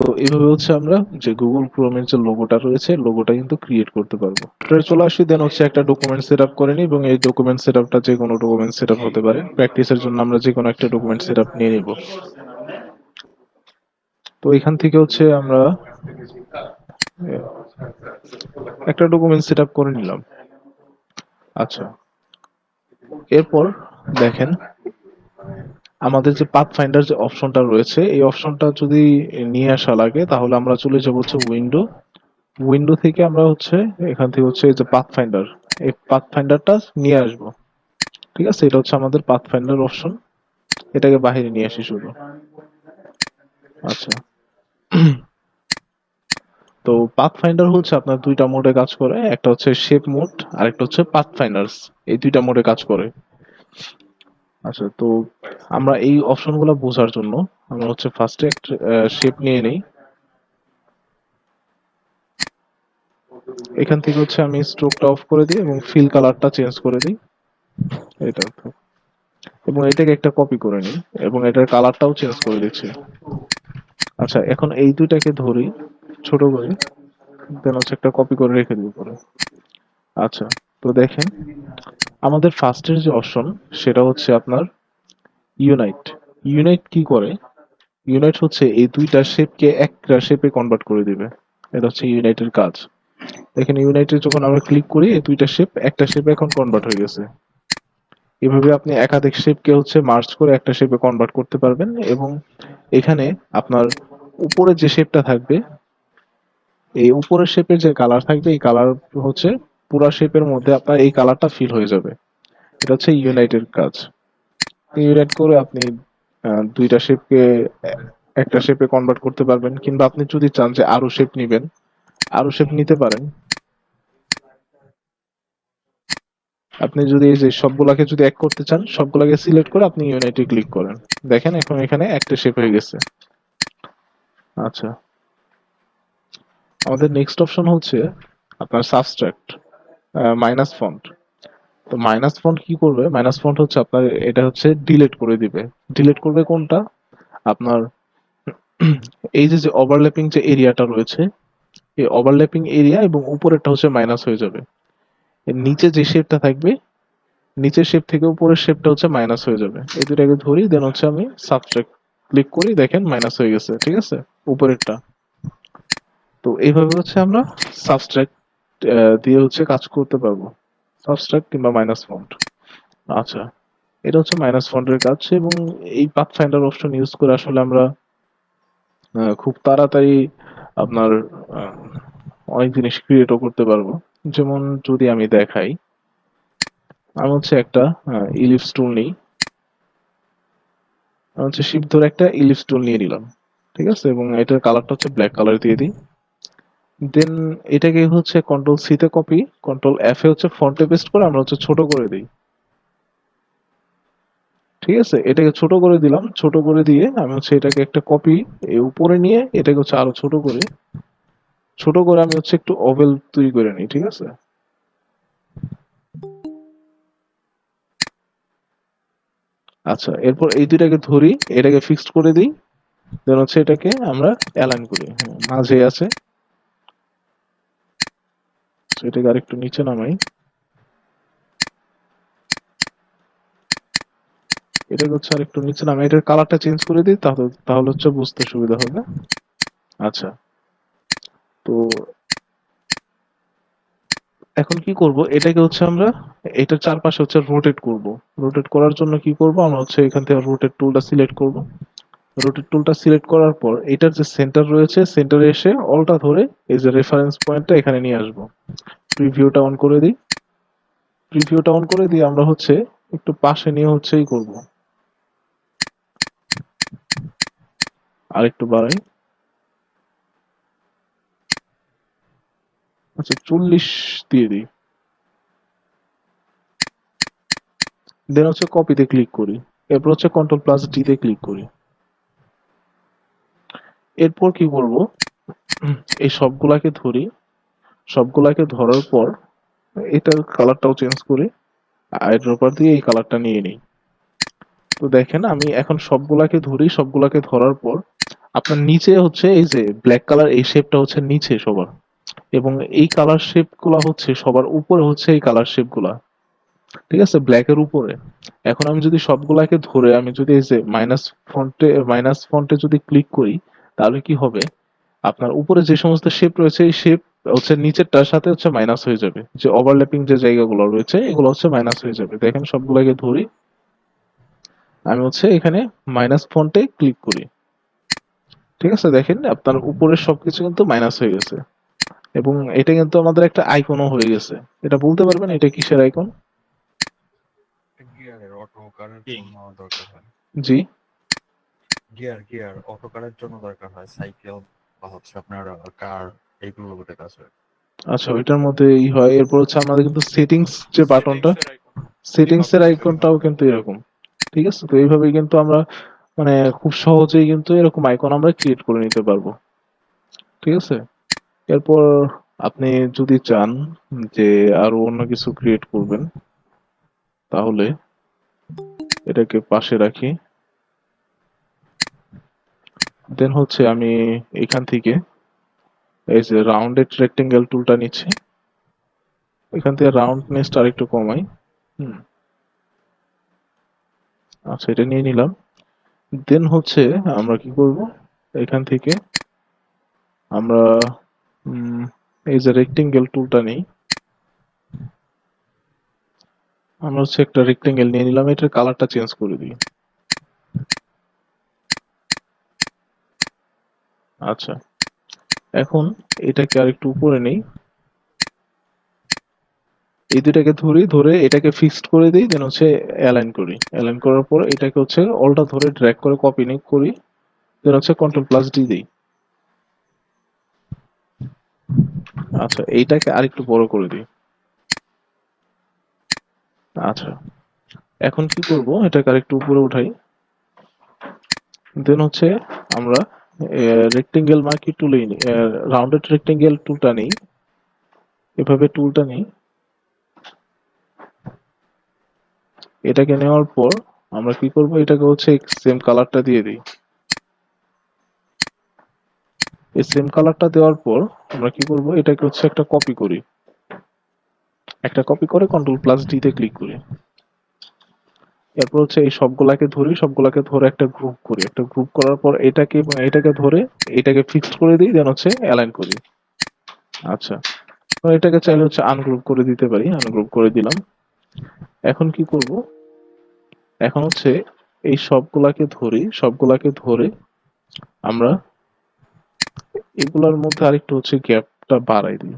তো এইভাবে হচ্ছে আমরা যে গুগল ক্রোমের যে লোগোটা রয়েছে লোগোটা কিন্তু ক্রিয়েট করতে পারবো। এটা চলে আসি, দেন হচ্ছে একটা ডকুমেন্ট সেট আপ করে নিই, এবং এই ডকুমেন্ট সেট আপটা যে কোনো ডকুমেন্ট সেট আপ হতে পারে। প্র্যাকটিসের জন্য আমরা যে কোনো একটা ডকুমেন্ট সেট আপ নিয়ে নিব। তো এখান থেকে হচ্ছে আমরা একটা ডকুমেন্ট সেট আপ করে নিলাম। আচ্ছা, এরপর দেখেন আমাদের যে পাথ ফাইন্ডার যে অপশনটা রয়েছে এই অপশনটা যদি নিয়ে আসা লাগে তাহলে আমরা চলে যাব হচ্ছে উইন্ডো। উইন্ডো থেকে আমরা হচ্ছে এখান থেকে হচ্ছে এই যে পাথ ফাইন্ডার, এই পাথ ফাইন্ডারটা নিয়ে আসব। ঠিক আছে, এটা হচ্ছে আমাদের পাথ ফাইন্ডার অপশন। এটাকে বাহিরে নিয়ে আসি শুধু। আচ্ছা, তো পাথ ফাইন্ডার হচ্ছে আপনার দুইটা মোডে কাজ করে, একটা হচ্ছে শেপ মোড আর একটা হচ্ছে পাথ ফাইন্ডার্স। এই দুইটা মোডে কাজ করে। আচ্ছা, তো আমরা এই অপশনগুলো বোঝার জন্য আমরা হচ্ছে ফার্স্টে একটা শেপ নিয়ে নেই। এখান থেকে হচ্ছে আমি স্ট্রোকটা অফ করে দিই এবং ফিল কালারটা চেঞ্জ করে দিই। এটা, এবং এটাকে একটা কপি করে নিই এবং এটার কালারটাও চেঞ্জ করে দিচ্ছি। আচ্ছা, এখন এই দুইটাকে ধরি ছোট করে, দেন হচ্ছে একটা কপি করে রেখে দিব পরে। আচ্ছা, তো দেখেন আমাদের ফার্স্টের যে অপশন সেটা হচ্ছে আপনার ইউনাইট। ইউনাইট কি করে? ইউনাইট হচ্ছে এই দুইটা শেপকে একটা শেপে কনভার্ট করে দিবে। এটা হচ্ছে ইউনাইটের কাজ। দেখেন ইউনাইটে যখন আমরা ক্লিক করি এই দুইটা শেপ একটা শেপে এখন কনভার্ট হয়ে গেছে। এভাবে আপনি একাধিক শেপকে হচ্ছে মার্জ করে একটা শেপে কনভার্ট করতে পারবেন। এবং এখানে আপনার উপরে যে শেপটা থাকবে, এই উপরের শেপের যে কালার থাকবে এই কালার হচ্ছে পুরা শেপের মধ্যে আপনার এই কালারটা ফিল হয়ে যাবে। এটা হচ্ছে ইউনাইটের কাজ। ইউনাইট করে আপনি দুইটা শেপকে একটা শেপে কনভার্ট করতে পারবেন, কিংবা আপনি যদি চান যে আরো শেপ নিবেন আরো শেপ নিতে পারেন। আপনি যদি এই যে সবগুলাকে যদি এক করতে চান সবগুলাকে সিলেক্ট করে আপনি ইউনাইটে ক্লিক করেন। দেখেন এখন এখানে একটা শেপ হয়ে গেছে। আচ্ছা, আমাদের নেক্সট অপশন হচ্ছে আপনার সাবস্ট্রাক্ট মাইনাস ফন্ট। তো মাইনাস ফন্ট কি করবে? মাইনাস ফন্ট হচ্ছে আপনার এটা হচ্ছে ডিলিট করে দিবে। ডিলিট করবে কোনটা? আপনার এই যে যে ওভারল্যাপিং যে এরিয়াটা রয়েছে এই ওভারল্যাপিং এরিয়া, এবং উপরেরটা হচ্ছে মাইনাস হয়ে যাবে। এর নিচে যে শেপটা থাকবে নিচের শেপ থেকে উপরের শেপটা হচ্ছে মাইনাস হয়ে যাবে। এই দুটাকে ধরি, দেন হচ্ছে আমি সাবট্রাক্ট ক্লিক করি, দেখেন মাইনাস হয়ে গেছে। ঠিক আছে, উপরেরটা। তো এইভাবে হচ্ছে আমরা সাবট্রাক্ট দিয়ে হচ্ছে কাজ করতে পারবো, সাবট্রাক্ট কিংবা মাইনাস ফন্ট। আচ্ছা, এটা হচ্ছে মাইনাস ফন্টের কাজ। এবং এই পাথ ফাইন্ডার অপশন ইউজ করে আসলে আমরা খুব তাড়াতাড়ি আপনার আহ, অনেক জিনিস ক্রিয়েটও করতে পারবো। যেমন যদি আমি দেখাই, আমি হচ্ছে একটা ইলিপস টুল নিই। আমি হচ্ছে শিপ ধরে একটা ইলিপস টুল নিয়ে নিলাম। ঠিক আছে, এবং এটার কালারটা হচ্ছে ব্ল্যাক কালার দিয়ে দিই। দেন এটাকে হচ্ছে কন্ট্রোল সি তে কপি, কন্ট্রোল এফ এ হচ্ছে ফন্টে পেস্ট করে আমরা হচ্ছে ছোট করে দিই। ঠিক আছে, এটাকে ছোট করে দিলাম। ছোট করে দিয়ে আমি হচ্ছে এটাকে একটা কপি উপরে নিয়ে এটাকে হচ্ছে আরো ছোট করে, আমি হচ্ছে একটু ওভেল তৈরি করে নিই। ঠিক আছে, আচ্ছা, এরপর এই দুইটাকে ধরি, এটাকে ফিক্সড করে দিই। দেন হচ্ছে এটাকে আমরা অ্যালাইন করি। হ্যাঁ, মাঝে আছে। তো এটাকে আরেকটু নিচে নামাই। এটাকে হচ্ছে আরেকটু নিচে নামাই, এটার কালারটা চেঞ্জ করে দিই, তাহলে তাহলে হচ্ছে বুঝতে সুবিধা হবে। আচ্ছা, তো এখন কি করব? এটাকে হচ্ছে আমরা এটার চারপাশে হচ্ছে রোটেট করব। রোটেট করার জন্য কি করব? আমরা হচ্ছে এখান থেকে রোটেট টুলটা সিলেক্ট করব। রোটেট টুলটা সিলেক্ট করার পর এটার যে সেন্টার রয়েছে সেন্টারে এসে অলটা ধরে এই যে রেফারেন্স পয়েন্টটা এখানে নিয়ে আসব। প্রিভিউটা অন করে দিই। প্রিভিউটা অন করে দিয়ে আমরা হচ্ছে একটু পাশে নিয়ে হচ্ছে এই করব, আর একটু বাড়াই। আচ্ছা, 40 দিয়ে দিই। দেন হচ্ছে কপিতে ক্লিক করি। এরপর হচ্ছে কন্ট্রোল প্লাস ডি তে ক্লিক করি। এরপর কি করব? এই সবগুলাকে ধরি। সবগুলাকে ধরার পর এটার কালারটাও চেঞ্জ করি, আইড্রপার দিয়ে এই কালারটা নিয়ে নিই। তো দেখেন আমি এখন সবগুলাকে ধরি, সবগুলাকে ধরার পর আপনার নিচে হচ্ছে এই যে ব্ল্যাক কালার, এই শেপটা হচ্ছে নিচে সবার, এবং এই কালার শেপ গুলা হচ্ছে সবার উপরে, হচ্ছে এই কালার শেপ গুলা, ঠিক আছে, ব্ল্যাকের উপরে। এখন আমি যদি সবগুলাকে ধরে আমি যদি এই যে মাইনাস ফন্টে যদি ক্লিক করি, তাহলে কি হবে, আপনার উপরে যে সমস্ত শেপ রয়েছে এই শেপ হচ্ছে নিচেরটার সাথে হচ্ছে মাইনাস হয়ে যাবে, যে ওভারল্যাপিং যে জায়গাগুলো রয়েছে এগুলো হচ্ছে মাইনাস হয়ে যাবে। দেখেন সবগুলোকে ধরি, আমি হচ্ছে এখানে মাইনাস ফন্টে ক্লিক করি, ঠিক আছে, দেখেন আপনার উপরের সবকিছু কিন্তু মাইনাস হয়ে গেছে, এবং এটা কিন্তু আমাদের একটা আইকনও হয়ে গেছে। এটা বলতে পারবেন এটা কিসের আইকন? গিয়ারের অটো কারের কি? জন্য দরকার হয়। জি, গিয়ার অটো কারের জন্য দরকার হয়, সাইকেল বা হচ্ছে আপনার কার, এইগুলোর মধ্যে কাজ হয়। আচ্ছা, ওইটার মধ্যে হয়। এরপর হচ্ছে আমাদের কিন্তু সেটিংস যে বাটনটা, সেটিংস এর আইকন। সেটিংস এর এভাবে আইকনটাও কিন্তু এরকম, ঠিক আছে। তো এইভাবেই কিন্তু আমরা মানে খুব সহজেই কিন্তু এরকম আইকন আমরা ক্রিয়েট করে নিতে পারবো, ঠিক আছে। এরপর আপনি যদি চান যে আরো অন্য কিছু ক্রিয়েট করবেন, তাহলে এটাকে পাশে রাখি। দেন হচ্ছে আমি এখান থেকে এই যে রাউন্ডেড রেক্টেঙ্গেল টুলটা নিচ্ছি, এখান থেকে রাউন্ডনেসটা আরেকটু কমাই। হুম, আচ্ছা, এটা নিয়ে নিলাম। দেন হচ্ছে আমরা কি করব, এখান থেকে আমরা উম, এই যে রেক্টেঙ্গেল টুলটা নেই, আমরা হচ্ছে একটা রেক্টেঙ্গেল নিয়ে নিলাম, এটার কালারটা চেঞ্জ করে দিই। আচ্ছা, এখন এটাকে আর একটু উপরে নেই, এই দুটাকে ধরে এটাকে ফিক্সড করে দিই, দেন হচ্ছে অ্যালাইন করি। অ্যালাইন করার পর এটাকে হচ্ছে অলটা ধরে ড্র্যাগ করে কপি নিক করি, দেন হচ্ছে কন্ট্রোল প্লাস ডি দিই। আচ্ছা, এইটাকে আরেকটু বড় করে দিই। আচ্ছা, এখন কি করব, এটাকে আরেকটু উপরে উঠাই। দেন হচ্ছে আমরা রেক্টেঙ্গেল মার্কি টুলে রাউন্ডেড রেক্টেঙ্গেল টুলটা নেই, এভাবে টুলটা নেই। এটাকে নেওয়ার পর আমরা কি করব, এটাকে হচ্ছে সেম কালারটা দিয়ে দিই। এই সেম কালারটা দেওয়ার পর আমরা কি করব, এটাকে হচ্ছে একটা কপি করি, একটা কপি করে কন্ট্রোল প্লাস ডি তে ক্লিক করি। এরপর হচ্ছে এই সবগুলাকে ধরে একটা গ্রুপ করি, একটা গ্রুপ করার পর এটাকে এবং এটাকে ধরে এটাকে ফিক্সড করে দিই, দেন হচ্ছে অ্যালাইন করি। আচ্ছা, তো এটাকে চাইলে হচ্ছে আনগ্রুপ করে দিতে পারি, আনগ্রুপ করে দিলাম। এখন কি করব, এখন হচ্ছে এই সবগুলাকে ধরে আমরা এগুলার মধ্যে আরেকটু হচ্ছে গ্যাপটা বাড়াই দিই।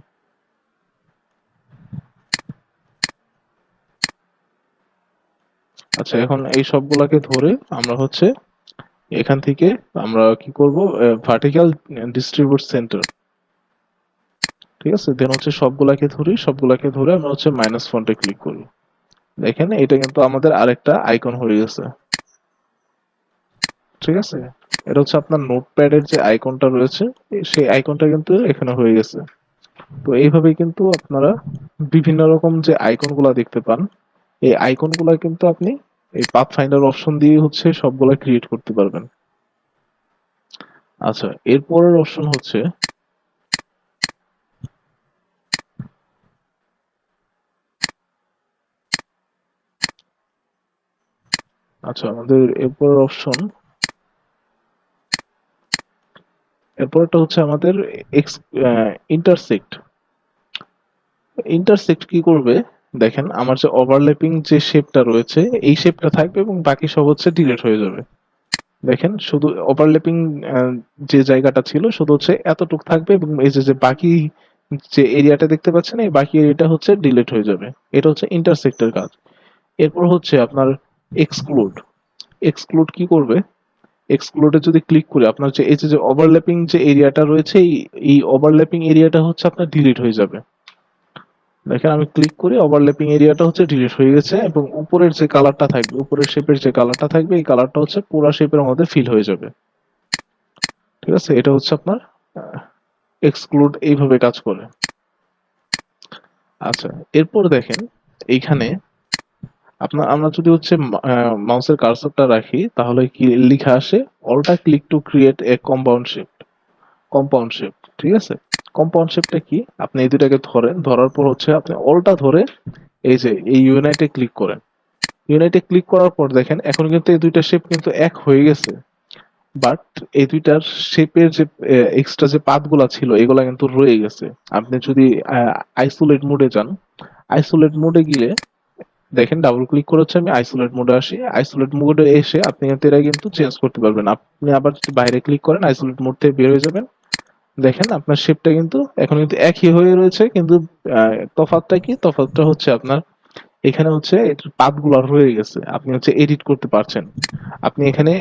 আচ্ছা, এখন এই সবগুলাকে ধরে আমরা হচ্ছে এখান থেকে আমরা কি করব, ভার্টিক্যাল ডিস্ট্রিবিউট সেন্টার, ঠিক আছে। দেন হচ্ছে সবগুলাকে ধরে আমরা হচ্ছে মাইনাস ফন্টে ক্লিক করি। দেখেন এটা কিন্তু আমাদের আরেকটা আইকন হয়ে গেছে, ঠিক আছে। এটা হচ্ছে আপনার নোটপ্যাডের যে আইকনটা রয়েছে, সেই আইকনটা কিন্তু এখানে হয়ে গেছে। তো এইভাবে কিন্তু আপনারা বিভিন্ন রকম যে আইকন গুলা দেখতে পান, এই আইকন গুলা কিন্তু আপনি এই পাথ ফাইন্ডার অপশন দিয়ে হচ্ছে সবগুলা ক্রিয়েট করতে পারবেন। আচ্ছা, এরপরের অপশন হচ্ছে, আচ্ছা আমাদের এরপরটা হচ্ছে আমাদের ইন্টারসেক্ট। ইন্টারসেক্ট কি করবে, দেখেন আমার যে ওভারল্যাপিং যে শেপটা রয়েছে এই শেপটা থাকবে এবং বাকি সব হচ্ছে ডিলিট হয়ে যাবে। দেখেন শুধু ওভারল্যাপিং যে জায়গাটা ছিল শুধু হচ্ছে এতটুক থাকবে, এবং এই যে যে বাকি যে এরিয়াটা দেখতে পাচ্ছেন এই বাকি এরিয়াটা হচ্ছে ডিলিট হয়ে যাবে। এটা হচ্ছে ইন্টারসেক্টের কাজ। এরপর হচ্ছে আপনার এক্সক্লুড। এক্সক্লুড কি করবে, এক্সক্লুডে যদি ক্লিক করি আপনার যে এই যে ওভারল্যাপিং যে এরিয়াটা রয়েছে এই ওভারল্যাপিং এরিয়াটা হচ্ছে আপনার ডিলিট হয়ে যাবে। দেখেন আমি ক্লিক করি, ওভারল্যাপিং এরিয়াটা হচ্ছে ডিলিট হয়ে গেছে, এবং উপরের যে কালারটা থাকবে, উপরের শেপের যে কালারটা থাকবে এই কালারটা হচ্ছে পুরো শেপের মধ্যে ফিল হয়ে যাবে, ঠিক আছে। এটা হচ্ছে আপনার এক্সক্লুড, এইভাবে কাজ করে। আচ্ছা, এরপর দেখেন এইখানে আমরা যদি হচ্ছে মাউসের কার্সরটা রাখি তাহলে কি লেখা আসে, অলটা click to create a compound shape. Compound shape, ঠিক আছে। কম্পাউন্ড শেপটা কি, আপনি এই দুটাকে ধরেন, ধরার পর হচ্ছে আপনি অলটা ধরে এই যে এই ইউনাইটে ক্লিক করেন। ইউনাইটে ক্লিক করার পর দেখেন এখন কিন্তু এই দুইটা শেপ কিন্তু এক হয়ে গেছে, বাট এই দুইটার শেপের যে এক্সট্রা যে পাথগুলা ছিল এগুলা কিন্তু রয়ে গেছে। আপনি যদি আইসোলেট মোডে যান, আইসোলেট মোডে গিয়ে দেখেন, ডাবল ক্লিক করে হচ্ছে আমি আইসোলেট মোডে আসি, আইসোলেট মোডে এসে আপনি এরা কিন্তু চেঞ্জ করতে পারবেন। আপনি আবার যদি বাইরে ক্লিক করেন আইসোলেট মোড থেকে বের হয়ে যাবেন, দেখেন আপনার শেপটা কিন্তু এখন কিন্তু একই হয়ে রয়েছে, কিন্তু তফাৎটা কি, তফাৎটা হচ্ছে আপনার এখানে হচ্ছে পাথগুলো রয়ে গেছে, আপনি হচ্ছে এডিট করতে পারছেন। আপনি এখানে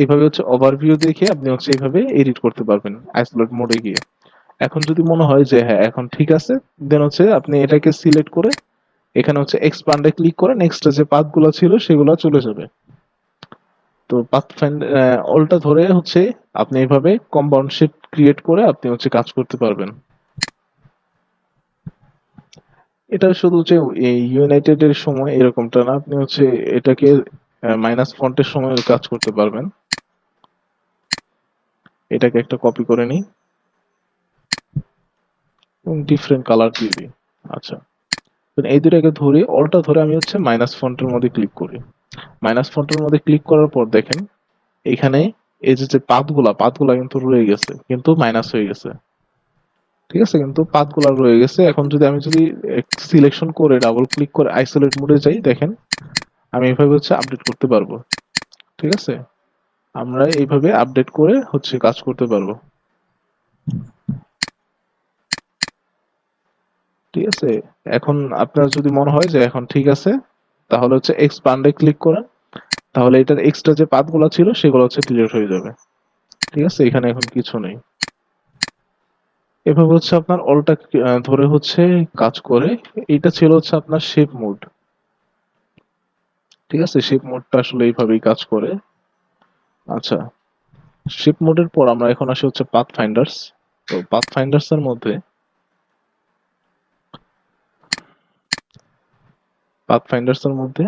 এইভাবে হচ্ছে ওভারভিউ দেখে আপনি হচ্ছে এইভাবে এডিট করতে পারবেন আইসোলেট মোডে গিয়ে। এখন যদি মনে হয় যে হ্যাঁ এখন ঠিক আছে, দেন হচ্ছে আপনি এটাকে সিলেক্ট করে এখানে হচ্ছে এক্সপান্ডে ক্লিক করে নেক্সট যে পাথগুলো ছিল সেগুলো চলে যাবে। তো পাথ ফাইন্ড অলটা ধরে হচ্ছে আপনি এইভাবে কম্পাউন্ড শেপ ক্রিয়েট করে আপনি হচ্ছে কাজ করতে পারবেন। এটা শুধু যে এই ইউনাইটেড এর সময় এরকমটা না, আপনি হচ্ছে এটাকে মাইনাস ফন্টের সময় কাজ করতে পারবেন। এটাকে একটা কপি করে নিই এবং ডিফারেন্ট কালার দিয়ে দিই। আচ্ছা, তো এই দুটাকে ধরে অলটা ধরে আমি হচ্ছে মাইনাস ফন্টের মধ্যে ক্লিক করি। মাইনাস ফন্টের মধ্যে ক্লিক করার পর দেখেন এখানে এই যে যে পাথগুলা কিন্তু রয়ে গেছে, কিন্তু মাইনাস হয়ে গেছে, ঠিক আছে, কিন্তু পাথগুলা রয়ে গেছে। এখন যদি আমি যদি সিলেকশন করে ডাবল ক্লিক করে আইসোলেট মোডে যাই, দেখেন আমি এইভাবে হচ্ছে আপডেট করতে পারবো, ঠিক আছে। আমরা এইভাবে আপডেট করে হচ্ছে কাজ করতে পারবো, ঠিক আছে। এখন আপনার যদি মনে হয় যে এখন ঠিক আছে, তাহলে হচ্ছে এক্সপান্ডে ক্লিক করেন, তাহলে এটার এক্সট্রা যে পাথগুলো ছিল সেগুলো হচ্ছে ক্লিয়ার হয়ে যাবে, ঠিক আছে। এখানে এখন কিছু নেই। এভাবে হচ্ছে আপনার অলটা ধরে হচ্ছে কাজ করে। এটা ছিল হচ্ছে আপনার শেপ মোড, ঠিক আছে। শেপ মোডটা আসলে এইভাবেই কাজ করে। আচ্ছা, শেপ মোডের পর আমরা এখন আসি হচ্ছে পাথ ফাইন্ডার্স। তো পাথ ফাইন্ডার্স এর মধ্যে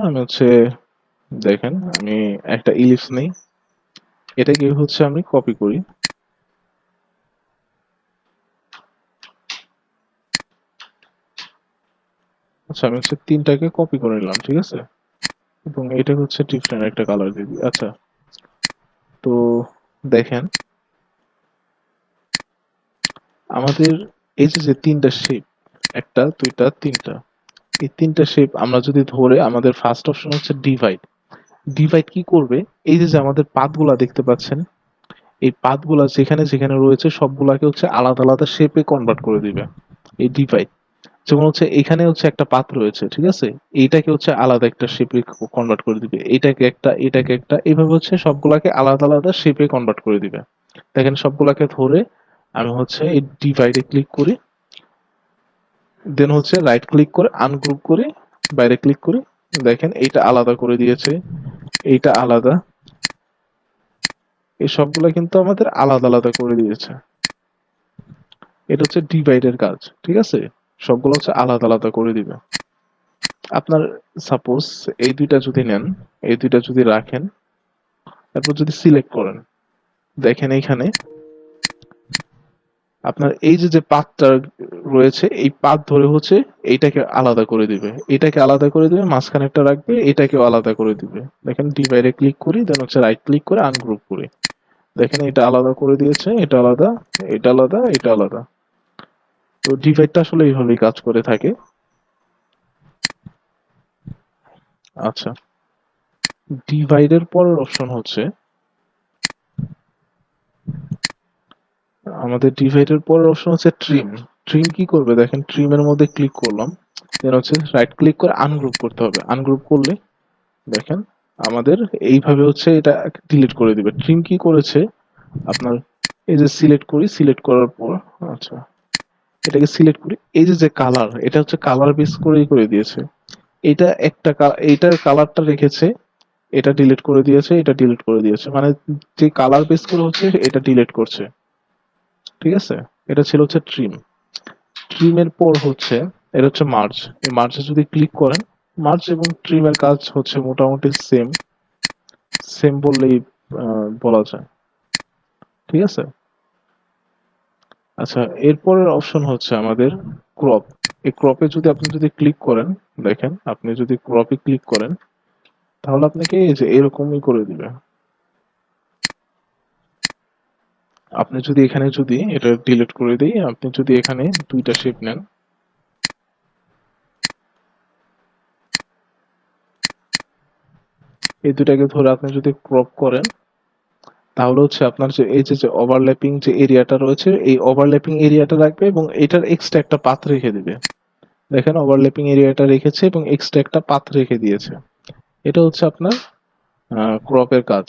আমি হচ্ছে দেখেন আমি একটা ইলিপস নেই, এটাকে হচ্ছে আমি কপি করি। আচ্ছা, আমি হচ্ছে তিনটাকে কপি করে নিলাম, ঠিক আছে, এবং এটা হচ্ছে ডিফারেন্ট একটা কালার দিয়ে দিই। আচ্ছা, তো দেখেন আমাদের এই যে যে তিনটা শেপ, একটা দুইটা তিনটা, এই তিনটা শেপ আমরা যদি ধরে, আমাদের ফার্স্ট অপশন হচ্ছে ডিভাইড। ডিভাইড কি করবে, এই যে যে আমাদের পাথগুলা দেখতে পাচ্ছেন, এই পাথগুলা যেখানে যেখানে রয়েছে সবগুলাকে হচ্ছে আলাদা আলাদা শেপে কনভার্ট করে দিবে এই ডিভাইড। যেমন হচ্ছে এখানে হচ্ছে একটা পাত রয়েছে, ঠিক আছে, এইটাকে হচ্ছে আলাদা একটা শেপে কনভার্ট করে দিবে, এটাকে একটা, এইভাবে হচ্ছে সবগুলাকে আলাদা আলাদা শেপে কনভার্ট করে দিবে। দেখেন সবগুলাকে ধরে আমি হচ্ছে এই ডিভাইডে ক্লিক করি, দেন হচ্ছে রাইট ক্লিক করে আনগ্রুপ করে বাইরে ক্লিক করি, দেখেন এইটা আলাদা করে দিয়েছে, এইটা আলাদা, এই সবগুলা কিন্তু আমাদের আলাদা আলাদা করে দিয়েছে। এটা হচ্ছে ডিভাইডের কাজ, ঠিক আছে, সবগুলো হচ্ছে আলাদা আলাদা করে দিবে। আপনার সাপোজ এই দুইটা যদি নেন, এই দুইটা যদি রাখেন, তারপর যদি সিলেক্ট করেন, দেখেন এইখানে আপনার এই যে যে পাথটা রয়েছে এই পাথ ধরে হচ্ছে এইটাকে আলাদা করে দিবে, এটাকে আলাদা করে দিবে, মাঝখানে একটা রাখবে, এটাকেও আলাদা করে দিবে। দেখেন ডিভাইডে ক্লিক করি, দেন হচ্ছে রাইট ক্লিক করে আনগ্রুপ করি, দেখেন এটা আলাদা করে দিয়েছে, এটা আলাদা, এটা আলাদা, এটা আলাদা। তো ডিভাইডটা আসলে এইভাবেই কাজ করে থাকে। আচ্ছা, ডিভাইডের পরের অপশন হচ্ছে আমাদের ডিভাইডের পরের অপশন হচ্ছে ট্রিম। ট্রিম কি করবে, দেখেন ট্রিমের মধ্যে ক্লিক করলাম, দেন হচ্ছে রাইট ক্লিক করে আনগ্রুপ করতে হবে। আনগ্রুপ করলে দেখেন আমাদের এইভাবে হচ্ছে এটা ডিলিট করে দিবে। ট্রিম কি করেছে আপনার, এই যে সিলেক্ট করি, সিলেক্ট করার পর আচ্ছা এটাকে সিলেক্ট করি, এই যে যে কালার, এটা হচ্ছে কালার বেস করেই করে দিয়েছে। এটা একটা এইটার কালারটা রেখেছে, এটা ডিলিট করে দিয়েছে, এটা ডিলিট করে দিয়েছে, মানে যে কালার বেস করে হচ্ছে এটা ডিলিট করছে, ঠিক আছে। এটা ছিল হচ্ছে ট্রিম। ট্রিমের পর হচ্ছে এটা হচ্ছে মার্জ। এই মার্জে যদি ক্লিক করেন, মার্জ এবং ট্রিমের কাজ হচ্ছে মোটামুটি সেম সেম বললেই বলা যায়। ঠিক আছে। আচ্ছা, এরপরের অপশন হচ্ছে আমাদের ক্রপ। এই ক্রপে যদি আপনি যদি ক্লিক করেন, দেখেন আপনি যদি ক্রপে ক্লিক করেন তাহলে আপনাকে এই যে এরকমই করে দিবে। আপনি যদি এখানে যদি এটা ডিলিট করে দিই, আপনি যদি এখানে দুইটা শেপ নেন, এই দুটাকে ধরে আপনি যদি ক্রপ করেন তাহলে হচ্ছে আপনার যে এই যে ওভারল্যাপিং যে এরিয়াটা রয়েছে এই ওভারল্যাপিং এরিয়াটা রাখবে এবং এটার এক্সট্রা একটা পাথ রেখে দিবে। দেখেন ওভারল্যাপিং এরিয়াটা রেখেছে এবং এক্সট্রা একটা পাথ রেখে দিয়েছে। এটা হচ্ছে আপনার ক্রপের কাজ।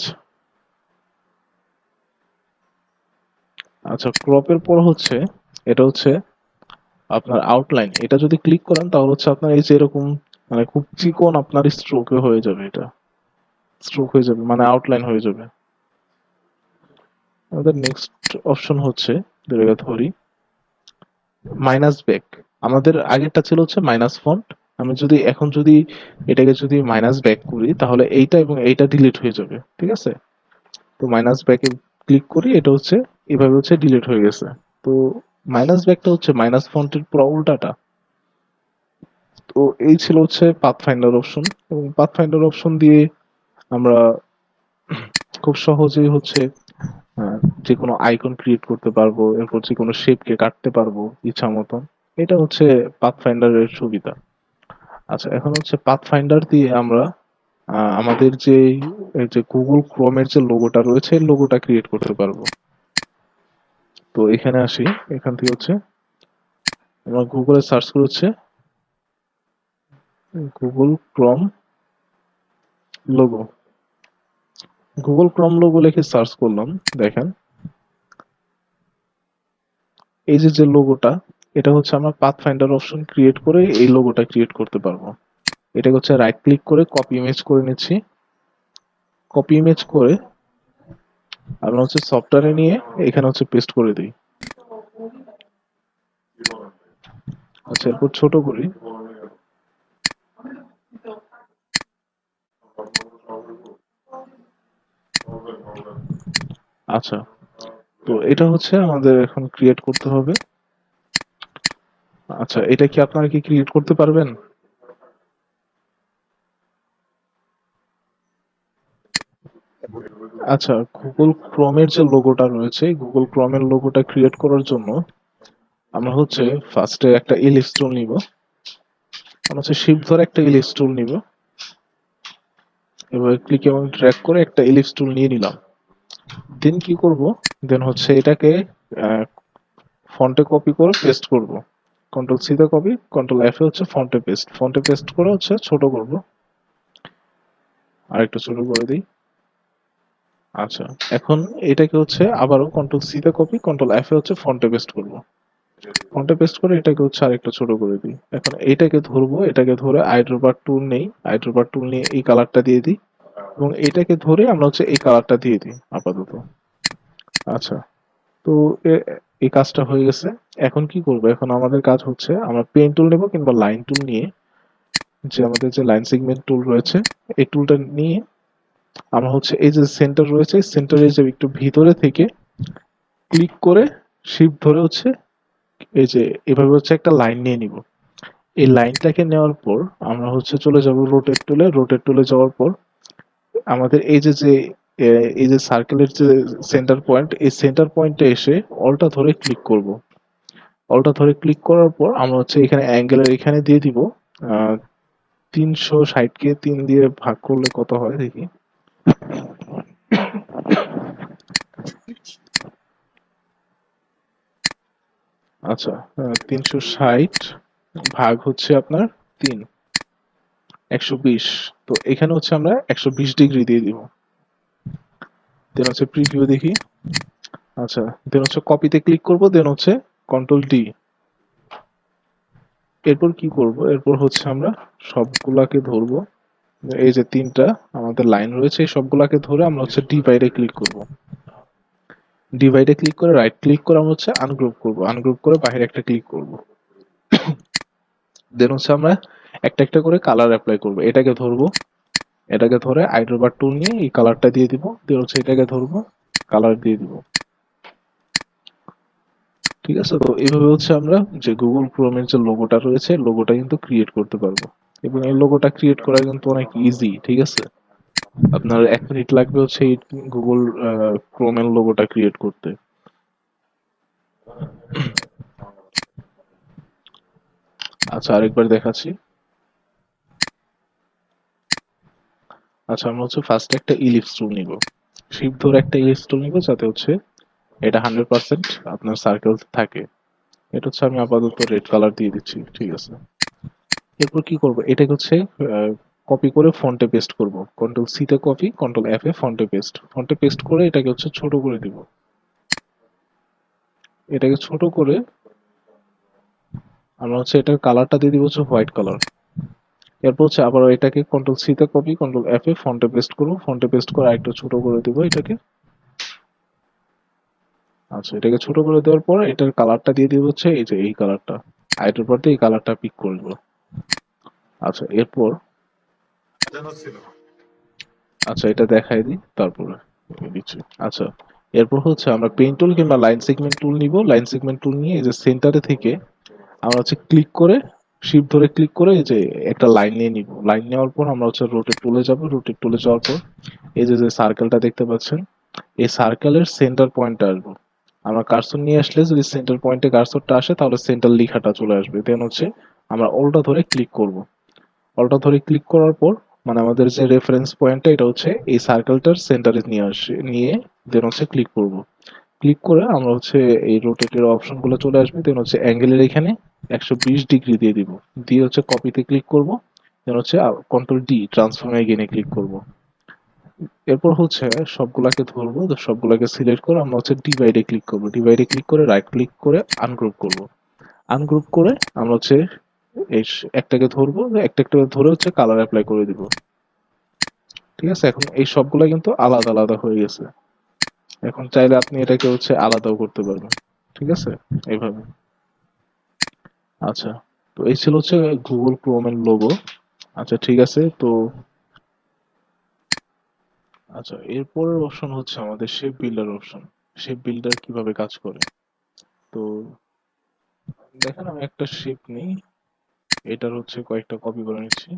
আচ্ছা, ক্রপের পর হচ্ছে এটা হচ্ছে আপনার আউটলাইন। এটা যদি ক্লিক করেন তাহলে হচ্ছে আপনার এই যে এরকম মানে খুব চিকন আপনার স্ট্রোকে হয়ে যাবে, এটা স্ট্রোক হয়ে যাবে মানে আউটলাইন হয়ে যাবে। আমাদের নেক্সট অপশন হচ্ছে যেটা ধরি মাইনাস ব্যাক। আমাদের আগেরটা ছিল হচ্ছে মাইনাস ফন্ট। আমি যদি এখন যদি এটাকে যদি মাইনাস ব্যাক করি তাহলে এইটা এবং এইটা ডিলিট হয়ে যাবে। ঠিক আছে। তো মাইনাস ব্যাকে ক্লিক করি, এটা হচ্ছে এভাবে হচ্ছে ডিলিট হয়ে গেছে। তো মাইনাস ব্যাকটা হচ্ছে মাইনাস ফন্টের পুরো উল্টাটা। তো এই ছিল হচ্ছে পাথফাইন্ডার অপশন, এবং পাথফাইন্ডার অপশন দিয়ে আমরা খুব সহজেই হচ্ছে আহ, যে কোনো আইকন ক্রিয়েট করতে পারবো, এরপর যে কোনো শেপকে কাটতে পারবো ইচ্ছা মতন। এটা হচ্ছে পাথফাইন্ডারের সুবিধা। আচ্ছা, এখন হচ্ছে পাথফাইন্ডার দিয়ে আমরা আমাদের যে এই যে গুগল ক্রোমের যে লোগোটা রয়েছে লোগোটা ক্রিয়েট করতে পারবো। তো এখানে আসি, এখান থেকে হচ্ছে আমরা গুগলে সার্চ করে হচ্ছে Google Chrome logo. Google Chrome logo লিখে সার্চ করলাম। দেখেন এই যে যে লোগোটা, এটা হচ্ছে আমরা পাথফাইন্ডার অপশন ক্রিয়েট করে এই লোগোটা ক্রিয়েট করতে পারবো। এটা হচ্ছে রাইট ক্লিক করে কপি ইমেজ করে নিচ্ছি। কপি ইমেজ করে আমরা হচ্ছে সফটওয়্যারে নিয়ে এখানে হচ্ছে পেস্ট করে দিই। আচ্ছা, এরপর ছোট করি। আচ্ছা, তো এটা হচ্ছে আমাদের এখন ক্রিয়েট করতে হবে। আচ্ছা, এটা কি আপনারা কি ক্রিয়েট করতে পারবেন? আচ্ছা, গুগল ক্রোমের যে লোগোটা রয়েছে গুগল ক্রোমের লোগোটা ক্রিয়েট করার জন্য আমরা হচ্ছে ফার্স্টে একটা ইলিপস টুল নিব। আমরা হচ্ছে শিফট ধরে একটা ইলিপস টুল নিব, এবার ক্লিক এবং ড্র্যাগ করে একটা ইলিপস টুল নিয়ে নিলাম। দেন কি করব, দেন হচ্ছে এটাকে ফন্টে কপি করে পেস্ট করব। কন্ট্রোল সি তে কপি, কন্ট্রোল এফ এ হচ্ছে ফন্টে পেস্ট। ফন্টে পেস্ট করে হচ্ছে ছোট করব, আর একটু ছোট করে দিই। আচ্ছা, এখন এটাকে হচ্ছে আবারও কন্ট্রোল সি তে কপি, কন্ট্রোল এফ এ হচ্ছে ফন্টে পেস্ট করব। ফন্টে পেস্ট করে এটাকে হচ্ছে আরেকটু ছোট করে দিই। এখন এইটাকে ধরবো, এটাকে ধরে আইড্রোপার টুল নেই, আইড্রোপার টুল নিয়ে এই কালারটা দিয়ে দিই এবং এটাকে ধরে আমরা হচ্ছে এই কালারটা দিয়ে দিই আপাতত। আচ্ছা, তো এই কাজটা হয়ে গেছে। এখন কি করব, এখন আমাদের কাজ হচ্ছে আমরা পেন টুল নেব কিংবা লাইন টুল নিয়ে, যে আমাদের যে লাইন সেগমেন্ট টুল রয়েছে এই টুলটা নিয়ে আমরা হচ্ছে এই যে সেন্টার রয়েছে সেন্টারে যে একটু ভিতরে থেকে ক্লিক করে শিফট ধরে হচ্ছে এই যে এভাবে হচ্ছে একটা লাইন নিয়ে নিব। এই লাইনটাকে নেওয়ার পর আমরা হচ্ছে চলে যাব রোটেট টুলে। রোটেট টুলে যাওয়ার পর আমাদের এই যে যে এই যে সার্কেলের যে সেন্টার পয়েন্ট, এই সেন্টার পয়েন্টে এসে অলটা ধরে ক্লিক করব। অলটা ধরে ক্লিক করার পর আমরা হচ্ছে এখানে অ্যাঙ্গেলের এখানে দিয়ে দিব 360 কে 3 দিয়ে ভাগ করলে কত হয় দেখি। আচ্ছা, 360 ভাগ হচ্ছে আপনার 3, 120। তো এখানে হচ্ছে আমরা 120 ডিগ্রি দিয়ে দিব। দেন হচ্ছে প্রিভিউ দেখি। আচ্ছা, দেন হচ্ছে কপিতে ক্লিক করব, দেন হচ্ছে কন্ট্রোল ডি। এরপর কি করব, এরপর হচ্ছে আমরা সবগুলাকে ধরবো। এই যে তিনটা আমাদের লাইন রয়েছে এই সবগুলাকে ধরে আমরা হচ্ছে ডিভাইডে ক্লিক করব। ডিভাইডে ক্লিক করে রাইট ক্লিক করে আমরা হচ্ছে আনগ্রুপ করব, আনগ্রুপ করে বাইরে একটা ক্লিক করব। দেন হচ্ছে আমরা একটা একটা করে কালার অ্যাপ্লাই করবো। এটাকে ধরবো, এটাকে ধরে আইড্রোবার টুল নিয়ে এই কালারটা দিয়ে দিব, দিয়ে হচ্ছে এটাকে ধরবো, কালার দিয়ে দিব। ঠিক আছে, তো এইভাবে হচ্ছে আমরা যে গুগল ক্রোমের যে লোগোটা রয়েছে লোগোটা কিন্তু ক্রিয়েট করতে পারবো। এবং এই লোগোটা ক্রিয়েট করা কিন্তু অনেক ইজি। ঠিক আছে, আপনার 1 মিনিট লাগবে হচ্ছে এই গুগল ক্রোমের লোগোটা ক্রিয়েট করতে। আচ্ছা, আরেকবার দেখাচ্ছি। আচ্ছা, আমরা হচ্ছে ফার্স্টে একটা ইলিপস টুল নিব, শিফট ধরে একটা ইলিপস টুল নিব যাতে হচ্ছে এটা 100% আপনার সার্কেল থাকে। এটা হচ্ছে আমি আপাতত রেড কালার দিয়ে দিচ্ছি। ঠিক আছে, এরপর কি করব, এটাকে হচ্ছে কপি করে ফন্টে পেস্ট করব। কন্ট্রোল সি তে কপি, কন্ট্রোল এফ এ ফন্টে পেস্ট, ফন্টে পেস্ট করে এটাকে হচ্ছে ছোট করে দিব। এটাকে ছোট করে আমরা হচ্ছে এটার কালারটা দিয়ে দিব হচ্ছে হোয়াইট কালার। এরপর হচ্ছে আবার এটাকে কন্ট্রোল সি তে কপি, কন্ট্রোল এফ এ ফন্টে পেস্ট করব, ফন্টে পেস্ট করে আরেকটু ছোট করে দিব এটাকে। আচ্ছা, এটাকে ছোট করে দেওয়ার পর এটার কালারটা দিয়ে দিব হচ্ছে এই যে এই কালারটা, আইটার পর এই কালারটা পিক করব। আচ্ছা, এরপর আচ্ছা এটা দেখাই দিই, তারপরে দিচ্ছি। আচ্ছা, এরপর হচ্ছে আমরা পেইন্ট টুল কিংবা লাইন সেগমেন্ট টুল নিব। লাইন সেগমেন্ট টুল নিয়ে এই যে সেন্টারে থেকে আমরা হচ্ছে ক্লিক করে, শিফট ধরে ক্লিক করে এই যে একটা লাইন নিয়ে নিব। লাইন নেওয়ার পর আমরা হচ্ছে রোটেট টুলে যাব। রোটেট টুলে যাওয়ার পর এই যে যে সার্কেলটা দেখতে পাচ্ছেন, এই সার্কেলের সেন্টার পয়েন্টে আসবো। আমরা কার্সর নিয়ে আসলে যদি সেন্টার পয়েন্টে কার্সরটা আসে তাহলে সেন্টার লেখাটা চলে আসবে। দেন হচ্ছে আমরা অলটা ধরে ক্লিক করব। অলটা ধরে ক্লিক করার পর মানে আমাদের যে রেফারেন্স পয়েন্টটা এটা হচ্ছে এই সার্কেলটার সেন্টারে নিয়ে আসে, নিয়ে দেন হচ্ছে ক্লিক করব। ক্লিক করে আমরা হচ্ছে এই রোটেটের অপশনগুলো চলে আসবে। দেন হচ্ছে অ্যাঙ্গেলের এখানে 120 ডিগ্রি দিয়ে দিব। দিয়ে হচ্ছে কপিতে ক্লিক করব। দেন হচ্ছে কন্ট্রোল ডি ট্রান্সফর্ম এগেইনে ক্লিক করব। এরপর হচ্ছে সবগুলাকে ধরবো, তো সবগুলাকে সিলেক্ট করে আমরা হচ্ছে ডিভাইডে ক্লিক করব। ডিভাইডে ক্লিক করে রাইট ক্লিক করে আনগ্রুপ করব। আনগ্রুপ করে আমরা হচ্ছে এই একটাকে ধরবো, একটা একটা ধরে হচ্ছে কালার অ্যাপ্লাই করে দিব। ঠিক আছে, এখন এই সবগুলা কিন্তু আলাদা আলাদা হয়ে গেছে। এখন চাইলে আপনি এটাকে হচ্ছে আলাদাও করতে পারবেন। ঠিক আছে, এইভাবে। আচ্ছা, তো এই ছিল হচ্ছে গুগল ক্রোমের লোগো। আচ্ছা ঠিক আছে, তো আচ্ছা এরপরের অপশন হচ্ছে আমাদের shape builder option. Shape builder কিভাবে কাজ করে, তো দেখেন আমি একটা শেপ নিই, এটার হচ্ছে কয়েকটা কপি করে নিচ্ছি।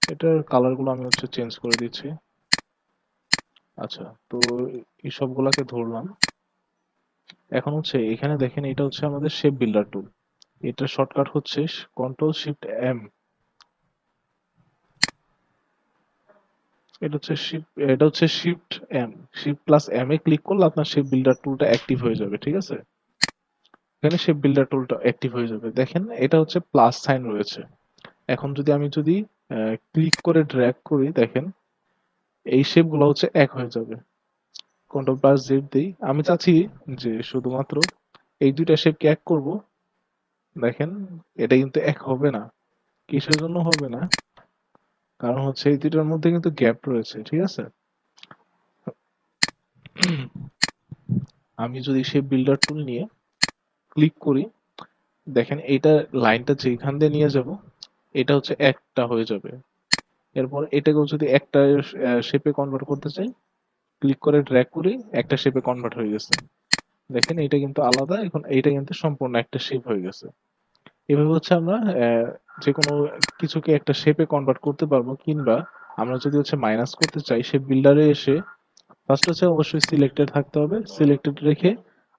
এটার কালার গুলো আমি হচ্ছে চেঞ্জ করে দিচ্ছি। আচ্ছা, তো এই সবগুলাকে ধরলাম। এখন হচ্ছে এখানে দেখেন এটা হচ্ছে আমাদের শেপ বিল্ডার টুল। এটার শর্টকাট হচ্ছে কন্ট্রোল শিফট এম। এটা হচ্ছে shift M. Shift plus M এ ক্লিক করলে আপনার শেপ বিল্ডার টুলটা অ্যাক্টিভ হয়ে যাবে। ঠিক আছে, এখানে শেপ বিল্ডার টুলটা অ্যাক্টিভ হয়ে যাবে। দেখেন এটা হচ্ছে প্লাস সাইন রয়েছে। এখন যদি আমি ক্লিক করে ড্র্যাগ করি, দেখেন এই শেপ গুলো হচ্ছে এক হয়ে যাবে। কন্ট্রোল প্লাস জেড দিই, আমি চাচ্ছি যে শুধুমাত্র এই দুইটা শেপকে এক করব। দেখেন এটা কিন্তু এক হবে না। কিসের জন্য হবে না, কারণ হচ্ছে এই দুইটার মধ্যে কিন্তু গ্যাপ রয়েছে। ঠিক আছে, আমি যদি শেপ বিল্ডার টুল নিয়ে ক্লিক করি, দেখেন এইটা লাইনটা যেখান দিয়ে নিয়ে যাব এটা হচ্ছে একটা হয়ে যাবে। এরপর এটাকেও যদি একটা শেপে কনভার্ট করতে চাই, ক্লিক করে ড্র্যাগ করি, একটা শেপে কনভার্ট হয়ে গেছে। দেখেন এটা কিন্তু আলাদা, এখন এইটা কিন্তু সম্পূর্ণ একটা শেপ হয়ে গেছে। এভাবে হচ্ছে আমরা যে কোনো কিছুকে একটা শেপে কনভার্ট করতে পারবো। কিংবা আমরা যদি হচ্ছে মাইনাস করতে চাই, শেপ বিল্ডারে এসে ফার্স্ট হচ্ছে অবশ্যই সিলেক্টেড থাকতে হবে। সিলেক্টেড রেখে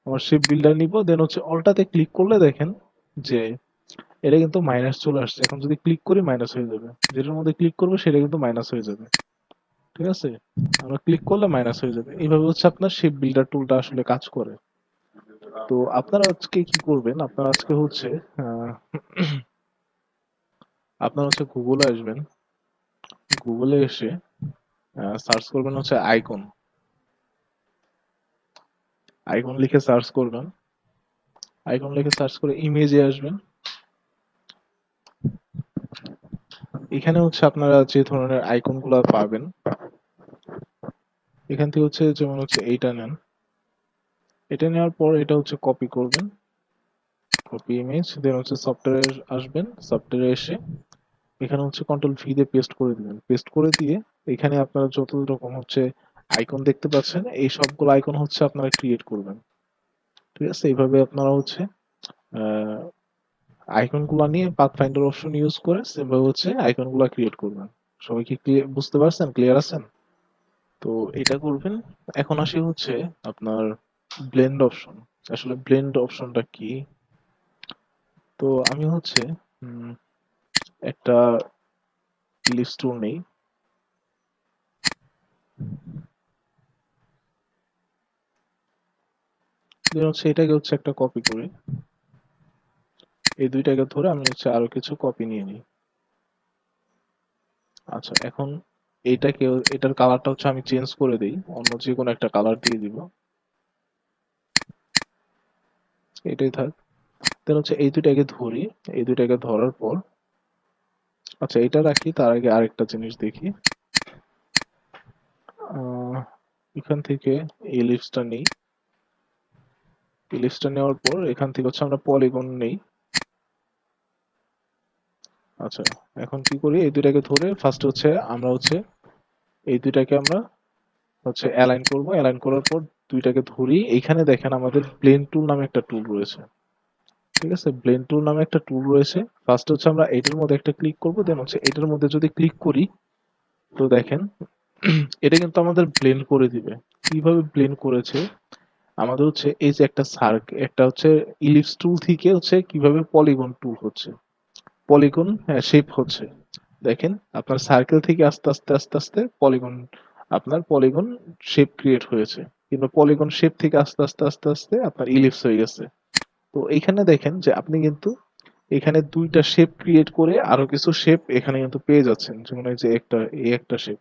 আমার শেপ বিল্ডার নিব, দেন হচ্ছে অলটাতে ক্লিক করলে দেখেন যে এটা কিন্তু মাইনাস চলে আসছে। এখন যদি ক্লিক করি মাইনাস হয়ে যাবে, যেটার মধ্যে ক্লিক করবো সেটা কিন্তু মাইনাস হয়ে যাবে। ঠিক আছে, আমরা ক্লিক করলে মাইনাস হয়ে যাবে। এইভাবে হচ্ছে আপনার শেপ বিল্ডার টুলটা আসলে কাজ করে। তো আপনারা আজকে কি করবেন, আপনারা আজকে হচ্ছে আহ, আপনারা হচ্ছে গুগলে আসবেন। গুগলে এসে সার্চ করবেন হচ্ছে আইকন। আইকন লিখে সার্চ করবেন। আইকন লিখে সার্চ করে ইমেজে আসবেন। এখানে হচ্ছে আপনারা যে ধরনের আইকন গুলা পাবেন, এখান থেকে হচ্ছে যেমন হচ্ছে এইটা নেন। এটা নেওয়ার পর এটা হচ্ছে কপি করবেন। কপি ইমেজ, দেন হচ্ছে সফটওয়্যার আসবেন, সফটওয়্যারে এসে এখানে হচ্ছে কন্ট্রোল ভি দিয়ে পেস্ট করে দিবেন। পেস্ট করে দিয়ে এখানে আপনারা যত রকম হচ্ছে আইকন দেখতে পাচ্ছেন, এই সবগুলো আইকন হচ্ছে আপনারা ক্রিয়েট করবেন। ঠিক আছে, এইভাবে আপনারা হচ্ছে আইকন গুলা নিয়ে পাথফাইন্ডার অপশন ইউজ করে সেভাবে হচ্ছে আইকন গুলা ক্রিয়েট করবেন। সবাই কি বুঝতে পারছেন, ক্লিয়ার আছেন? তো এটা করবেন। এখন আসি হচ্ছে আপনার ব্লেন্ড অপশন। আসলে ব্লেন্ড অপশনটা কি? তো আমি হচ্ছে উম, একটা লিস্ট টুল নেই, দেন হচ্ছে এটাকে হচ্ছে একটা কপি করি। এই দুইটাকে ধরে আমি হচ্ছে আরো কিছু কপি নিয়ে নিই। আচ্ছা, এখন এইটাকে, এটার কালারটা হচ্ছে আমি চেঞ্জ করে দিই, অন্য যে কোনো একটা কালার দিয়ে দিব। এটাই থাক। দেন হচ্ছে এই দুইটাকে ধরি। এই দুইটাকে ধরার পর, আচ্ছা এটা রাখি, তার আগে আরেকটা জিনিস দেখি। আহ, এখান থেকে ইলিপসটা নেই। ইলিপসটা নেওয়ার পর এখান থেকে হচ্ছে আমরা পলিগন নেই। আচ্ছা, এখন কি করি, এই দুইটাকে ধরে ফার্স্ট হচ্ছে আমরা হচ্ছে এই দুইটাকে আমরা হচ্ছে অ্যালাইন করব। অ্যালাইন করার পর দুইটাকে ধরি। এইখানে দেখেন আমাদের ব্লেন্ড টুল নামে একটা টুল রয়েছে। ঠিক আছে, ব্লেন্ড টুল নামে একটা টুল রয়েছে। ফার্স্ট হচ্ছে আমরা এটার মধ্যে একটা ক্লিক করব, দেন হচ্ছে এটার মধ্যে যদি ক্লিক করি, তো দেখেন এটা কিন্তু আমাদের ব্লেন্ড করে দিবে। কিভাবে ব্লেন্ড করেছে, আমাদের হচ্ছে এই যে একটা সার্ক, একটা হচ্ছে ইলিপস টুল থেকে হচ্ছে কিভাবে পলিগন টুল হচ্ছে, পলিগন শেপ হচ্ছে। দেখেন আপনার সার্কেল থেকে আস্তে আস্তে আস্তে আস্তে পলিগন, আপনার পলিগন শেপ ক্রিয়েট হয়েছে, কিংবা পলিগন শেপ থেকে আস্তে আস্তে আস্তে আস্তে আপনার ইলিপস হয়ে গেছে। তো এইখানে দেখেন যে আপনি কিন্তু এখানে দুইটা শেপ ক্রিয়েট করে আরো কিছু শেপ এখানে কিন্তু পেয়ে যাচ্ছেন, যেমন এই যে একটা, এই একটা শেপ।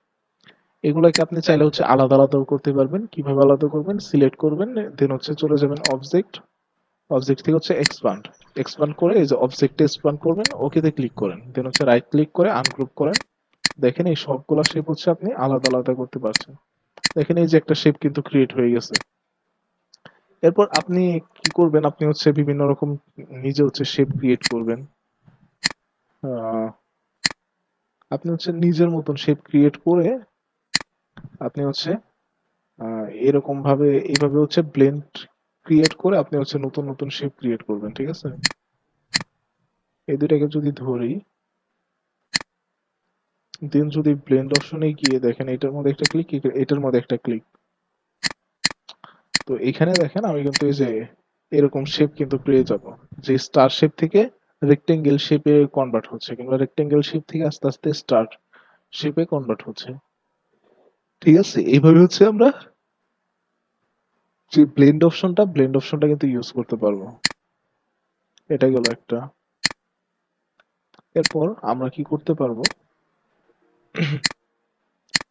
এগুলাকে আপনি চাইলে হচ্ছে আলাদা আলাদাও করতে পারবেন। কিভাবে আলাদা করবেন, সিলেক্ট করবেন, দেন হচ্ছে চলে যাবেন অবজেক্ট, অবজেক্ট থেকে হচ্ছে এক্সপান্ড, এক্সপান্ড করে এই যে অবজেক্টে এক্সপান্ড করবেন, ওকেতে ক্লিক করেন, দেন হচ্ছে রাইট ক্লিক করে আনগ্রুপ করেন। দেখেন এই সবগুলা শেপ হচ্ছে আপনি আলাদা আলাদা করতে পারছেন। দেখেন এই যে একটা শেপ কিন্তু ক্রিয়েট হয়ে গেছে। এরপর আপনি কি করবেন, আপনি হচ্ছে বিভিন্ন রকম নিজে হচ্ছে শেপ ক্রিয়েট করবেন। আহ, আপনি হচ্ছে নিজের মতন শেপ ক্রিয়েট করে আপনি হচ্ছে এরকম ভাবে, এইভাবে হচ্ছে ব্লেন্ড ক্রিয়েট করে আপনি হচ্ছে নতুন নতুন শেপ ক্রিয়েট করবেন। ঠিক আছে, এই দুইটাকে যদি ধরি, দেন যদি ব্লেন্ড অপশনে গিয়ে দেখেন এটার মধ্যে একটা ক্লিক, এটার মধ্যে একটা ক্লিক, তো এখানে দেখেন আমি কিন্তু এই যে এরকম শেপ কিন্তু পেয়ে যাব, যে স্টার শেপ থেকে রেক্টেঙ্গেল শেপে কনভার্ট হচ্ছে, কিংবা রেক্টেঙ্গেল শেপ থেকে আস্তে আস্তে স্টার শেপে কনভার্ট হচ্ছে। ঠিক আছে, এইভাবে হচ্ছে আমরা যে ব্লেন্ড অপশনটা কিন্তু ইউজ করতে পারবো। এটা গেল একটা। এরপর আমরা কি করতে পারবো,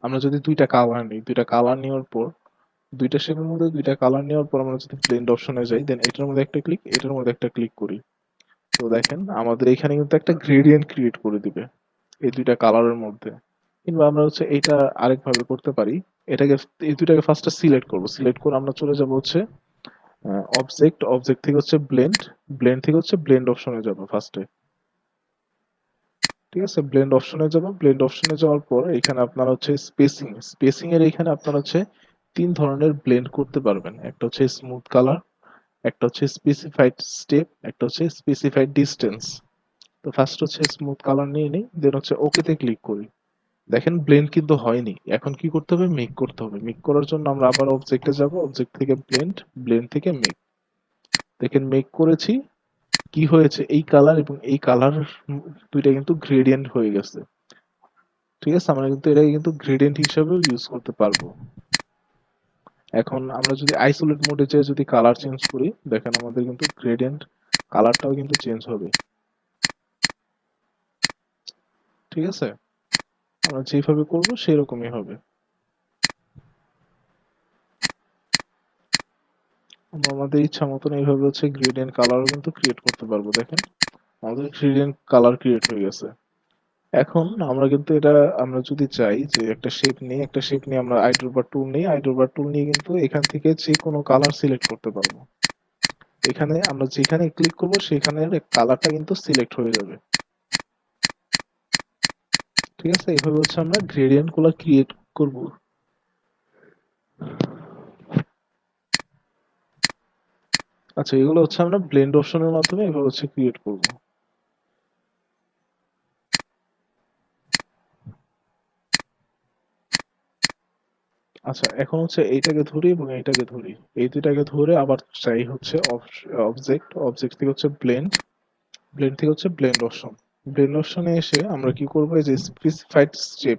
আমরা যদি দুইটা কালার নিই, দুইটা কালার নেওয়ার পর, দুইটা শেপের মধ্যে দুইটা কালার নেওয়ার পর আমরা যদি ব্লেন্ড অপশনে যাই, দেন এটার মধ্যে একটা ক্লিক, এটার মধ্যে একটা ক্লিক করি, তো দেখেন আমাদের এখানে কিন্তু একটা গ্রেডিয়েন্ট ক্রিয়েট করে দিবে এই দুইটা কালারের মধ্যে। কিংবা আমরা হচ্ছে এটা আরেক ভাবে করতে পারি, এটাকে, এই দুইটাকে ফার্স্টে সিলেক্ট করব, সিলেক্ট করে আমরা চলে যাব হচ্ছে অবজেক্ট, অবজেক্ট থেকে হচ্ছে ব্লেন্ড, ব্লেন্ড থেকে হচ্ছে ব্লেন্ড অপশনে যাব ফার্স্টে। ঠিক আছে, ব্লেন্ড অপশনে যাব, ব্লেন্ড অপশনে যাওয়ার পর এখানে আপনারা হচ্ছে স্পেসিং, স্পেসিং এর এখানে আপনারা হচ্ছে তিন ধরনের ব্লেন্ড করতে পারবেন। একটা হচ্ছে স্মুথ কালার, একটা হচ্ছে স্পেসিফাইড স্টেপ, একটা হচ্ছে স্পেসিফাইড ডিস্টেন্স। তো ফার্স্ট হচ্ছে স্মুথ কালার নিয়ে নিই, দেন হচ্ছে ওকেতে ক্লিক করি। দেখেন ব্লেন্ড কিন্তু হয়নি, এখন কি করতে হবে, মেক করতে হবে। মেক করার জন্য আমরা আবার অবজেক্টে যাব, অবজেক্ট থেকে ব্লেন্ড, ব্লেন্ড থেকে মেক। দেখেন মেক করেছি, কি হয়েছে, এই কালার এবং এই কালার দুইটা কিন্তু গ্রেডিয়েন্ট হয়ে গেছে। ঠিক আছে, আমরা কিন্তু এটাকে কিন্তু গ্রেডিয়েন্ট হিসেবেও ইউজ করতে পারবো। এখন আমরা যদি আইসোলেট মোডে যেয়ে যদি কালার চেঞ্জ করি, দেখেন আমাদের কিন্তু গ্রেডিয়েন্ট কালারটাও কিন্তু চেঞ্জ হবে। ঠিক আছে, আমরা যেভাবে করব সেরকমই হবে। আমরা আমাদের ইচ্ছা মতন এইভাবে হচ্ছে গ্রেডিয়েন্ট কালারও কিন্তু ক্রিয়েট করতে পারবো। দেখেন আমাদের গ্রেডিয়েন্ট কালার ক্রিয়েট হয়ে গেছে। এখন আমরা কিন্তু এটা, আমরা যদি চাই যে একটা শেপ নিয়ে, একটা শেপ নিয়ে আমরা আইড্রোবার টুল নিই, আইড্রোবার টুল নিয়ে কিন্তু এখান থেকে যে কোনো কালার সিলেক্ট করতে পারবো। এখানে আমরা যেখানে ক্লিক করব সেখানের কালারটা কিন্তু সিলেক্ট হয়ে যাবে। ঠিক আছে, এইভাবে হচ্ছে আমরা গ্রেডিয়েন্ট গুলো ক্রিয়েট করব। আচ্ছা, এগুলো হচ্ছে আমরা ব্লেন্ড অপশনের মাধ্যমে এভাবে হচ্ছে ক্রিয়েট করব। আচ্ছা, এখন হচ্ছে এইটাকে ধরি এবং এইটাকে ধরি, এই দুটাকে ধরে আবার চাই হচ্ছে অবজেক্ট, অবজেক্ট থেকে হচ্ছে ব্লেন্ড, ব্লেন্ড থেকে হচ্ছে ব্লেন্ড অপশন। ব্লেন্ড অপশনে এসে আমরা কি করব, এই যে স্পেসিফাইড স্টেপ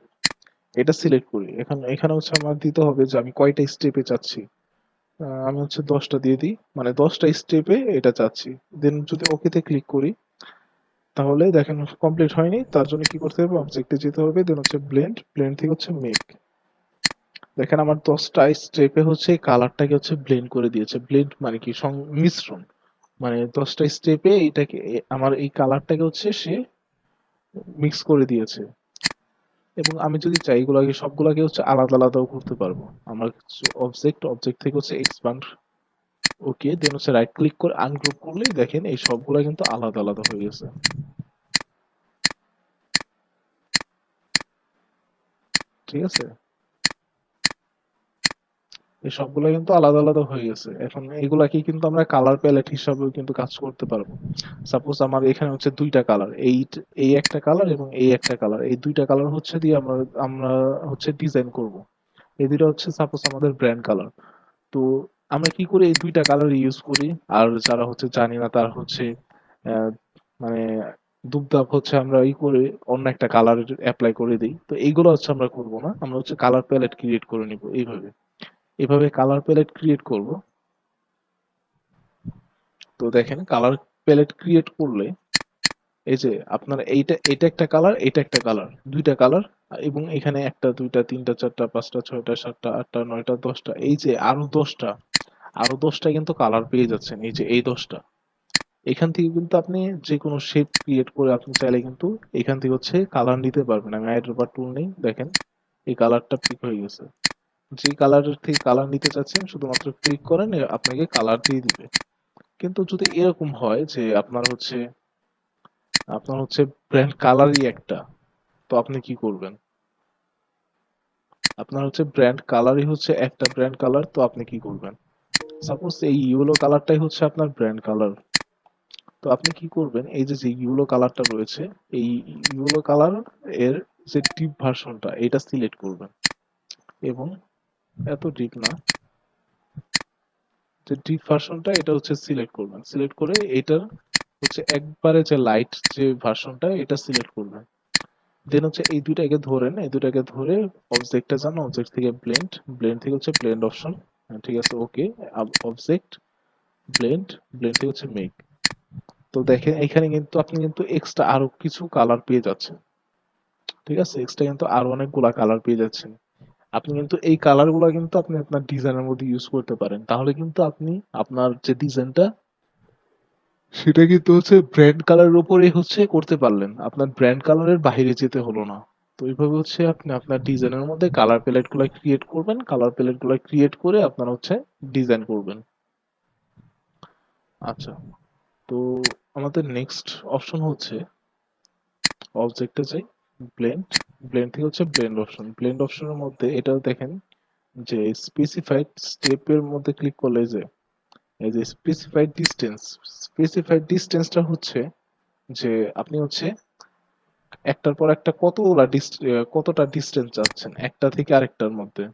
এটা সিলেক্ট করি। এখানে হচ্ছে আমার দিতে হবে যে আমি কয়টা স্টেপে চাচ্ছি। আমি হচ্ছে 10টা দিয়ে দিই, মানে 10টা স্টেপে এটা চাচ্ছি। দেন যদি ওকেতে ক্লিক করি তাহলে দেখেন কমপ্লিট হয়নি, তার জন্য কি করতে হবে, অবজেক্টে যেতে হবে, দেন হচ্ছে ব্লেন্ড, ব্লেন্ড থেকে হচ্ছে মেক। দেখেন আমার 10টা স্টেপে হচ্ছে কালারটাকে হচ্ছে ব্লেন্ড করে দিয়েছে। ব্লেন্ড মানে কি, মিশ্রণ, মানে 10টা স্টেপে এইটাকে আমার এই কালারটাকে হচ্ছে সে মিক্স করে দিয়েছে। এবং আমি যদি চাই এগুলাকে সবগুলাকে হচ্ছে আলাদা আলাদাও করতে পারবো। আমার অবজেক্ট, অবজেক্ট থেকে হচ্ছে এক্সপান্ড, ওকে, দেন হচ্ছে রাইট ক্লিক করে আনগ্রুপ করলেই দেখেন এই সবগুলা কিন্তু আলাদা আলাদা হয়ে গেছে। ঠিক আছে, এই সবগুলা কিন্তু আলাদা আলাদা হয়ে গেছে। এখন এগুলাকে কিন্তু আমরা কালার প্যালেট হিসাবেও কিন্তু কাজ করতে পারবো। সাপোজ আমার এখানে হচ্ছে দুইটা কালার, এই একটা কালার এবং এই একটা কালার, এই দুইটা কালার হচ্ছে দিয়ে আমরা আমরা হচ্ছে ডিজাইন করব। এই দুইটা হচ্ছে সাপোজ আমাদের ব্র্যান্ড কালার। তো আমরা কি করি, এই দুইটা কালার ইউজ করি। আর যারা হচ্ছে জানি না তারা হচ্ছে আহ, মানে দুপদাপ হচ্ছে আমরা ই করে অন্য একটা কালার অ্যাপ্লাই করে দিই। তো এইগুলো হচ্ছে আমরা করব না, আমরা হচ্ছে কালার প্যালেট ক্রিয়েট করে নিব এইভাবে। এভাবে কালার প্যালেট ক্রিয়েট করব। তো দেখেন কালার প্যালেট ক্রিয়েট করলে এই যে আপনার এইটা, এটা একটা কালার, এটা একটা কালার, দুইটা কালার, এবং এখানে একটা দুইটা তিনটা চারটা পাঁচটা ছয়টা সাতটা আটটা নয়টা 10টা, এই যে আরো দশটা কিন্তু কালার পেয়ে যাচ্ছেন, এই যে এই 10টা। এখান থেকে কিন্তু আপনি যে কোনো শেপ ক্রিয়েট করে আপনি চাইলে কিন্তু এখান থেকে হচ্ছে কালার নিতে পারবেন। আমি আইড্রপার টুল নেই, দেখেন এই কালারটা পিক হয়ে গেছে। যে কালারের থেকে কালার নিতে চাচ্ছেন শুধুমাত্র ক্লিক করেন, আপনাকে কালার দিয়ে দিবে। কিন্তু যদি এরকম হয় যে আপনার হচ্ছে ব্র্যান্ড কালারই একটা, তো আপনি কি করবেন? আপনার হচ্ছে ব্র্যান্ড কালারই হচ্ছে একটা ব্র্যান্ড কালার, তো আপনি কি করবেন? সাপোজ এই ইয়েলো কালারটাই হচ্ছে আপনার ব্র্যান্ড কালার। তো আপনি কি করবেন, এই যে যে ইয়েলো কালারটা রয়েছে, এই ইয়েলো কালার এর যে ডিপ ভার্সনটা এটা সিলেক্ট করবেন। এবং এত ডিপ না, যে ডিপ ভার্সনটা এটা হচ্ছে সিলেক্ট করবেন। সিলেক্ট করে এটার হচ্ছে একবারে যে লাইট যে ভার্সনটা এটা সিলেক্ট করবেন। দেন হচ্ছে এই দুইটাকে ধরেন, এই দুইটাকে ধরে অবজেক্টে যান, অবজেক্ট থেকে ব্লেন্ড, ব্লেন্ড থেকে হচ্ছে ব্লেন্ড অপশন। ঠিক আছে, ওকে, অবজেক্ট, ব্লেন্ড, ব্লেন্ড থেকে হচ্ছে মেক। তো দেখেন এখানে কিন্তু আপনি কিন্তু এক্সট্রা আরো কিছু কালার পেয়ে যাচ্ছেন। ঠিক আছে, এক্সট্রা কিন্তু আরো অনেকগুলা কালার পেয়ে যাচ্ছেন। আপনি কিন্তু এই কালার গুলা কিন্তু আপনি আপনার ডিজাইনের মধ্যে ইউজ করতে পারেন, তাহলে কিন্তু আপনি আপনার যে ডিজাইনটা সেটা কিন্তু হচ্ছে ব্র্যান্ড কালারের উপরে হচ্ছে করতে পারলেন, আপনার ব্র্যান্ড কালারের বাইরে যেতে হলো না। তো এইভাবে হচ্ছে আপনি আপনার ডিজাইনের মধ্যে কালার প্যালেট গুলা ক্রিয়েট করবেন, কালার প্যালেট গুলা ক্রিয়েট করে আপনার হচ্ছে ডিজাইন করবেন। আচ্ছা, তো আমাদের নেক্সট অপশন হচ্ছে অবজেক্টে যাই, ব্লেন্ড, ব্লেন্ড থেকে হচ্ছে ব্লেন্ড অপশন। ব্লেন্ড অপশনের মধ্যে এটা দেখেন যে স্পেসিফাইড স্টেপের মধ্যে ক্লিক করলে যে এই যে স্পেসিফাইড ডিস্টেন্স, স্পেসিফাইড ডিস্টেন্সটা হচ্ছে যে আপনি হচ্ছে একটার পর একটা কতটা ডিস্টেন্স যাচ্ছেন একটা থেকে আরেকটার মধ্যে।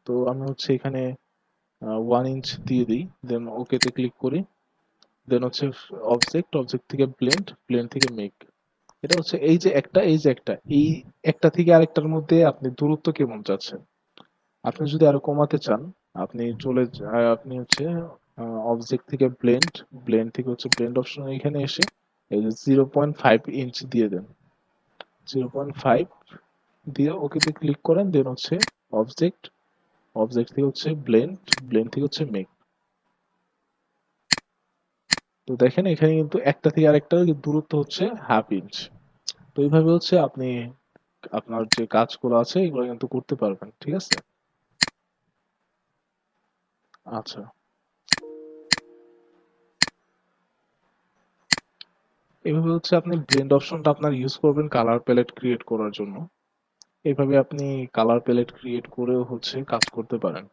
তো আমি হচ্ছে এখানে 1 ইঞ্চ দিয়ে দিই, দেন ওকে তে ক্লিক করি। দেন হচ্ছে অবজেক্ট, অবজেক্ট থেকে ব্লেন্ড, ব্লেন্ড থেকে মেক। এটা হচ্ছে এই যে একটা, এই যে একটা, এই একটা থেকে আরেকটার মধ্যে আপনি দূরত্ব কেমন চাচ্ছেন। আপনি যদি আরো কমাতে চান, আপনি হচ্ছে অবজেক্ট থেকে ব্লেন্ড, ব্লেন্ড থেকে হচ্ছে ব্লেন্ড অপশন, এখানে এসে এই যে 0.5 ইঞ্চ দিয়ে দেন। 0.5 দিয়ে ওকেতে ক্লিক করেন, দেন হচ্ছে অবজেক্ট, অবজেক্ট থেকে হচ্ছে ব্লেন্ড, ব্লেন্ড থেকে হচ্ছে মেক। তো দেখেন এখানে কিন্তু একটা থেকে আরেকটা দূরত্ব হচ্ছে 1/2 ইঞ্চ। তো এইভাবে হচ্ছে আপনি আপনার যে কাজগুলো আছে এগুলো কিন্তু করতে পারবেন। ঠিক আছে, আচ্ছা, এভাবে হচ্ছে আপনি ব্লেন্ড অপশনটা আপনার ইউজ করবেন কালার প্যালেট ক্রিয়েট করার জন্য। এইভাবে আপনি কালার প্যালেট ক্রিয়েট করেও হচ্ছে কাজ করতে পারেন।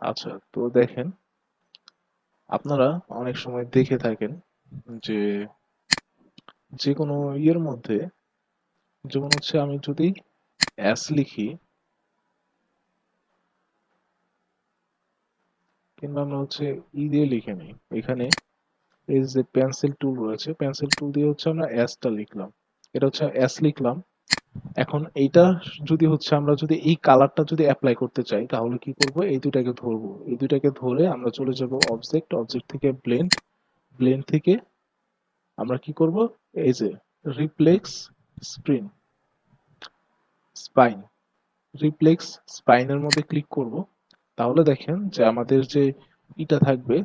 আচ্ছা, তো দেখেন, আপনারা অনেক সময় দেখে থাকেন যে যে কোনো ইয়ের মধ্যে, যেমন হচ্ছে আমি যদি এস লিখি, কিংবা আমরা হচ্ছে ই দিয়ে লিখে নিই, এখানে এই যে পেন্সিল টুল রয়েছে, পেন্সিল টুল দিয়ে হচ্ছে আমরা এসটা লিখলাম, এটা হচ্ছে এস লিখলাম। এখন এইটা যদি হচ্ছে আমরা যদি এই কালারটা যদি অ্যাপ্লাই করতে চাই, তাহলে কি করব, এই দুটাকে ধরবো, এই দুটাকে ধরে আমরা চলে যাব অবজেক্ট, অবজেক্ট থেকে ব্লেন্ড, ব্লেন্ড থেকে আমরা কি করব, এই যে রিফ্লেক্স স্প্রিন স্পাইন, রিফ্লেক্স স্পাইনের মধ্যে ক্লিক করব। তাহলে দেখেন যে আমাদের যে ইটা থাকবে,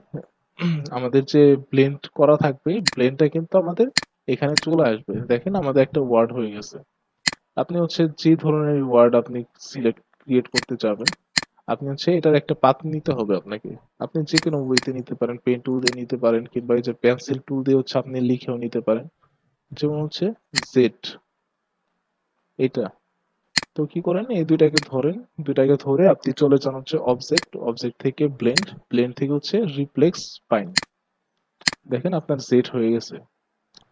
আমাদের যে ব্লেন্ড করা থাকবে, ব্লেন্ডটা কিন্তু আমাদের এখানে চলে আসবে। দেখেন আমাদের একটা ওয়ার্ড হয়ে গেছে। আপনি হচ্ছে যে ধরনের ওয়ার্ড আপনি সিলেক্ট ক্রিয়েট করতে চাবেন, আপনি হচ্ছে এটার একটা পাথ নিতে হবে আপনাকে। আপনি যে কোনো ওয়েতে নিতে পারেন, পেন টুল দিয়ে নিতে পারেন, কিংবা এই যে পেন্সিল টুল দিয়ে হচ্ছে আপনি লিখেও নিতে পারেন। যেমন হচ্ছে জেড, এটা। তো কি করেন, এই দুইটাকে ধরেন, দুইটাকে ধরে আপনি চলে যান হচ্ছে অবজেক্ট, অবজেক্ট থেকে ব্লেন্ড, ব্লেন্ড থেকে হচ্ছে রিফ্লেক্স পাইন। দেখেন আপনার সেট হয়ে গেছে।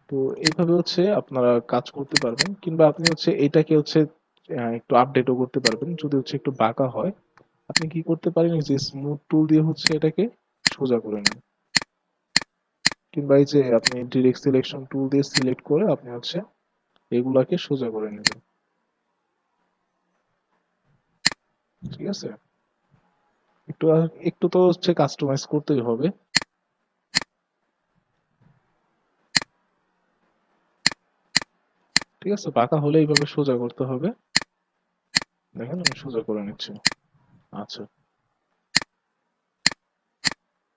তো এইভাবে হচ্ছে আপনারা কাজ করতে পারবেন, কিংবা আপনি হচ্ছে এটাকে হচ্ছে একটু আপডেটও করতে পারবেন। যদি হচ্ছে একটু বাঁকা হয়, আপনি কি করতে পারেন, এই যে স্মুথ টুল দিয়ে হচ্ছে এটাকে সোজা করে নেন, কিংবা এই যে আপনি ডিরেক্ট সিলেকশন টুল দিয়ে সিলেক্ট করে আপনি হচ্ছে এগুলাকে সোজা করে নেবেন। ঠিক আছে, একটু একটু তো হচ্ছে কাস্টমাইজ করতেই হবে। ঠিক আছে, বাঁকা হলে এইভাবে সোজা করতে হবে। দেখেন আমি সোজা করে নিচ্ছি। আচ্ছা,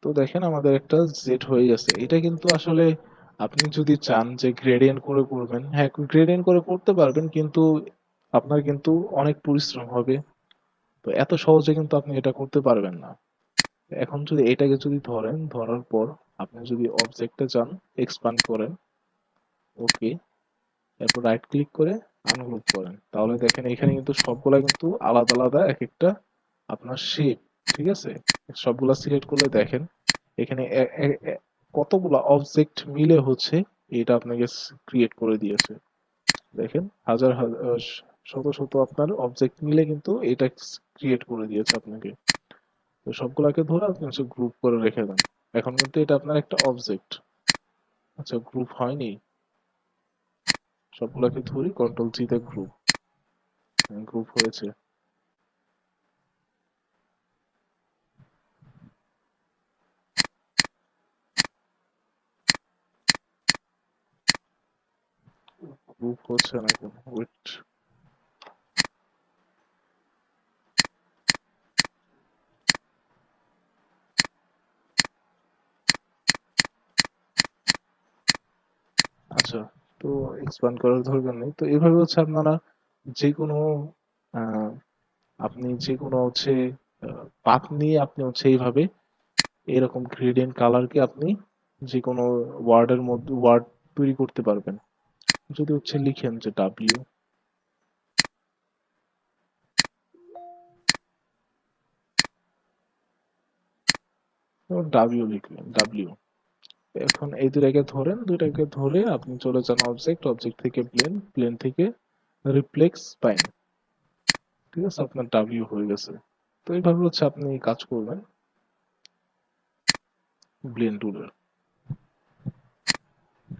তো দেখেন আমাদের একটা জেড হয়ে গেছে। এটা কিন্তু আসলে আপনি যদি চান যে গ্রেডিয়েন্ট করে করবেন, হ্যাঁ গ্রেডিয়েন্ট করে করতে পারবেন, কিন্তু আপনার কিন্তু অনেক পরিশ্রম হবে। তো এত সহজে কিন্তু আপনি এটা করতে পারবেন না। এখন যদি এটাকে যদি ধরেন, ধরার পর আপনি যদি অবজেক্টে যান, এক্সপান্ড করেন, ওকে, এরপর রাইট ক্লিক করে আনগ্রুপ করেন, তাহলে দেখেন এখানে কিন্তু সবগুলা কিন্তু আলাদা আলাদা এক একটা আপনার শেপ। ঠিক আছে, সবগুলা সিলেক্ট করলে দেখেন এখানে কতগুলা অবজেক্ট মিলে হচ্ছে এটা আপনাকে ক্রিয়েট করে দিয়েছে। দেখেন হাজার হাজার শত শত আপনার অবজেক্ট মিলে কিন্তু এটা ক্রিয়েট করে দিয়েছে আপনাকে। তো সবগুলাকে ধরে আপনি হচ্ছে গ্রুপ করে রেখে দেন। এখন কিন্তু এটা আপনার একটা অবজেক্ট। আচ্ছা, গ্রুপ হয়নি, সবগুলাকে ধরি কন্ট্রোল জি তে গ্রুপ, গ্রুপ হয়েছে। গ্রুপ হচ্ছে না কেন, ওয়েট। আচ্ছা, তো এক্সপ্যান্ড করার দরকার নেই। তো এভাবে হচ্ছে আপনারা যে কোনো আহ, আপনি যে কোনো হচ্ছে পাথ নিয়ে আপনি হচ্ছে এইভাবে এরকম গ্রেডিয়েন্ট কালারকে আপনি যে কোনো ওয়ার্ডের মধ্যে ওয়ার্ড তৈরি করতে পারবেন। যদি হচ্ছে লিখেন যে ডাব্লিউ, ডাব্লিউ লিখলেন, ডাব্লিউ। এখন এই দুটাকে ধরেন, দুটাকে ধরে আপনি চলে যান অবজেক্ট, অবজেক্ট থেকে প্লেন, প্লেন থেকে রিফ্লেক্স পাইন। ঠিক আছে, আপনার ডাব্লিউ হয়ে গেছে। তো এইভাবে হচ্ছে আপনি কাজ করবেন ব্লেন্ড টুলের।